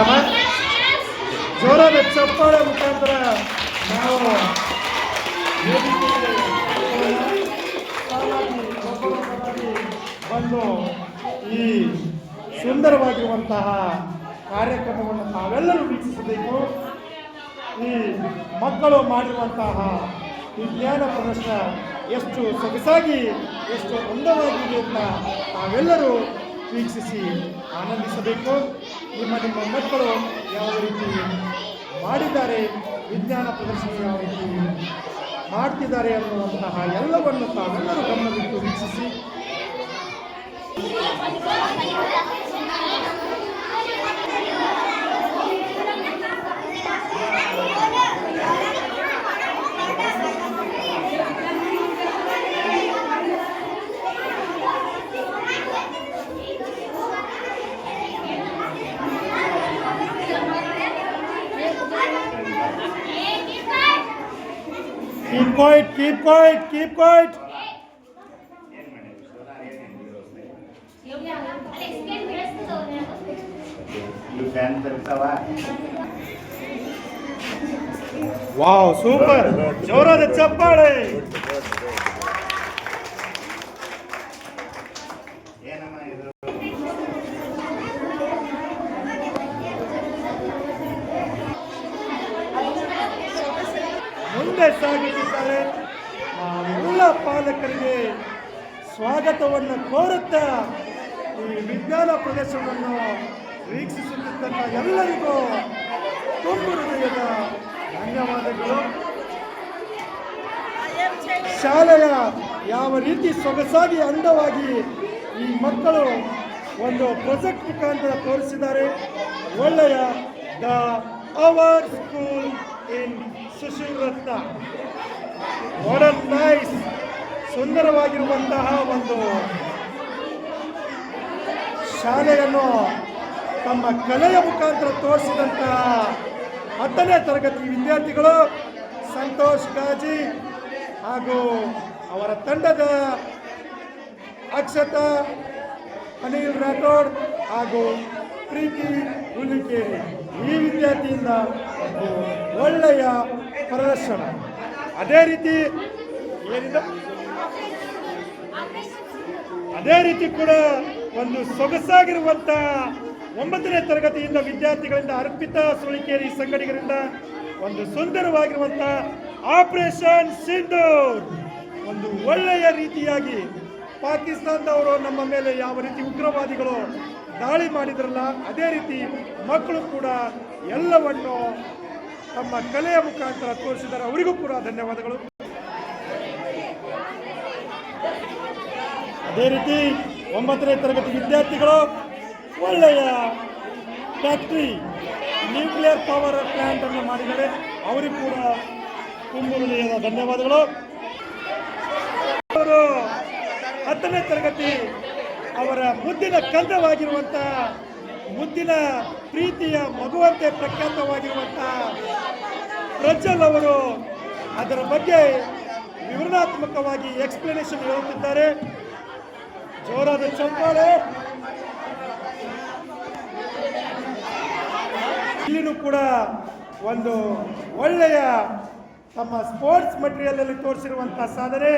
ಕಾರ್ಯಕ್ರಮ ಜೋರಾದ ಚಪ್ಪಾಳೆ ಮುಖಾಂತರ ನಾವು ಬಂದು ಈ ಸುಂದರವಾಗಿರುವಂತಹ ಕಾರ್ಯಕ್ರಮವನ್ನು ತಾವೆಲ್ಲರೂ ವೀಕ್ಷಿಸಬೇಕು. ಈ ಮಕ್ಕಳು ಮಾಡಿರುವಂತಹ ವಿಜ್ಞಾನ ಪ್ರದರ್ಶನ ಎಷ್ಟು ಸೊಗಸಾಗಿ ಎಷ್ಟು ಅಂದವಾಗಿದೆ ಅಂತ ತಾವೆಲ್ಲರೂ ವೀಕ್ಷಿಸಿ ಆನಂದಿಸಬೇಕು. ನಿಮ್ಮ ಮಕ್ಕಳು ಯಾವ ರೀತಿ ಮಾಡಿದ್ದಾರೆ, ವಿಜ್ಞಾನ ಪ್ರದರ್ಶನ ಯಾವ ರೀತಿ ಮಾಡ್ತಿದ್ದಾರೆ ಅನ್ನುವಂತಹ ಎಲ್ಲವನ್ನು ತಾವೆಲ್ಲರೂ ಗಮನವಿಟ್ಟು ವೀಕ್ಷಿಸಿ. Keep quiet, keep quiet, keep quiet. Wow, super. ಜೋರಾದ ಚಪ್ಪಾಳೆ. ಮುಂದೆ ಸಾಗುತ್ತಿದ್ದಾರೆ. ಎಲ್ಲ ಪಾಲಕರಿಗೆ ಸ್ವಾಗತವನ್ನು ಕೋರುತ್ತಾ ಈ ವಿಜ್ಞಾನ ಪ್ರದರ್ಶನವನ್ನು ವೀಕ್ಷಿಸುತ್ತಿದ್ದಂಥ ಎಲ್ಲರಿಗೂ ತುಂಬ ಹೃದಯದ ಧನ್ಯವಾದಗಳು. ಶಾಲೆಯ ಯಾವ ರೀತಿ ಸೊಗಸಾಗಿ ಅಂದವಾಗಿ ಈ ಮಕ್ಕಳು ಒಂದು ಪ್ರಾಜೆಕ್ಟ್ ಮುಖಾಂತರ ತೋರಿಸಿದ್ದಾರೆ. ಒಳ್ಳೆಯ ದ our school in Sushilaratna modern nice ಸುಂದರವಾಗಿರುವಂತಹ ಒಂದು ಶಾಲೆಯನ್ನು ತಮ್ಮ ಕಲೆಯ ಮುಖಾಂತರ ತೋರಿಸಿದಂತಹ 10ನೇ ತರಗತಿ ವಿದ್ಯಾರ್ಥಿಗಳು ಸಂತೋಷ್ ಗಾಜಿ ಹಾಗೂ ಅವರ ತಂಡದ ಅಕ್ಷತಾ, ಅನಿಲ್ ರಾಠೋಡ್ ಹಾಗೂ ಪ್ರೀತಿ ಹುಲಿಕೇರಿ ಈ ವಿದ್ಯಾರ್ಥಿಯಿಂದ ಒಂದು ಒಳ್ಳೆಯ ಪ್ರದರ್ಶನ. ಅದೇ ರೀತಿ ಕೂಡ ಒಂದು ಸೊಗಸಾಗಿರುವಂಥ 9ನೇ ತರಗತಿಯಿಂದ ವಿದ್ಯಾರ್ಥಿಗಳಿಂದ ಅರ್ಪಿತಾ ಸುಳಿಕೇರಿ ಸಂಗಡಿಗರಿಂದ ಒಂದು ಸುಂದರವಾಗಿರುವಂಥ ಆಪರೇಷನ್ ಸಿಂಧೂರ್ ಒಂದು ಒಳ್ಳೆಯ ರೀತಿಯಾಗಿ ಪಾಕಿಸ್ತಾನದವರು ನಮ್ಮ ಮೇಲೆ ಯಾವ ರೀತಿ ಉಗ್ರವಾದಿಗಳು ದಾಳಿ ಮಾಡಿದ್ರಲ್ಲ ಅದೇ ರೀತಿ ಮಕ್ಕಳು ಕೂಡ ಎಲ್ಲವನ್ನು ತಮ್ಮ ಕಲೆಯ ಮುಖಾಂತರ ತೋರಿಸಿದ್ದಾರೆ. ಅವರಿಗೂ ಕೂಡ ಧನ್ಯವಾದಗಳು. ಅದೇ ರೀತಿ 9ನೇ ತರಗತಿ ವಿದ್ಯಾರ್ಥಿಗಳು ಒಳ್ಳೆಯ ಫ್ಯಾಕ್ಟ್ರಿ ನ್ಯೂಕ್ಲಿಯರ್ ಪವರ್ ಪ್ಲಾಂಟ್ ಅನ್ನು ಮಾಡಿದ್ದಾರೆ. ಅವರಿಗೂ ಕೂಡ ತುಂಬ ಹೃದಯದ ಧನ್ಯವಾದಗಳು. ಅವರು 10ನೇ ತರಗತಿ ಅವರ ಮುದ್ದಿನ ಕಂದವಾಗಿರುವಂಥ ಮುದ್ದಿನ ಪ್ರೀತಿಯ ಮಗುವಂತೆ ಪ್ರಖ್ಯಾತವಾಗಿರುವಂತಹ ಪ್ರಜ್ವಲ್ ಅವರು ಅದರ ಬಗ್ಗೆ ವಿವರಣಾತ್ಮಕವಾಗಿ ಎಕ್ಸ್ಪ್ಲನೇಷನ್ ಹೇಳುತ್ತಿದ್ದಾರೆ. ಜೋರಾದ ಚಪ್ಪಾಳೆ. ಇಲ್ಲಿನೂ ಕೂಡ ಒಂದು ಒಳ್ಳೆಯ ತಮ್ಮ ಸ್ಪೋರ್ಟ್ಸ್ ಮಟೀರಿಯಲ್ ಅಲ್ಲಿ ತೋರಿಸಿರುವಂತಹ ಸಾಧನೆ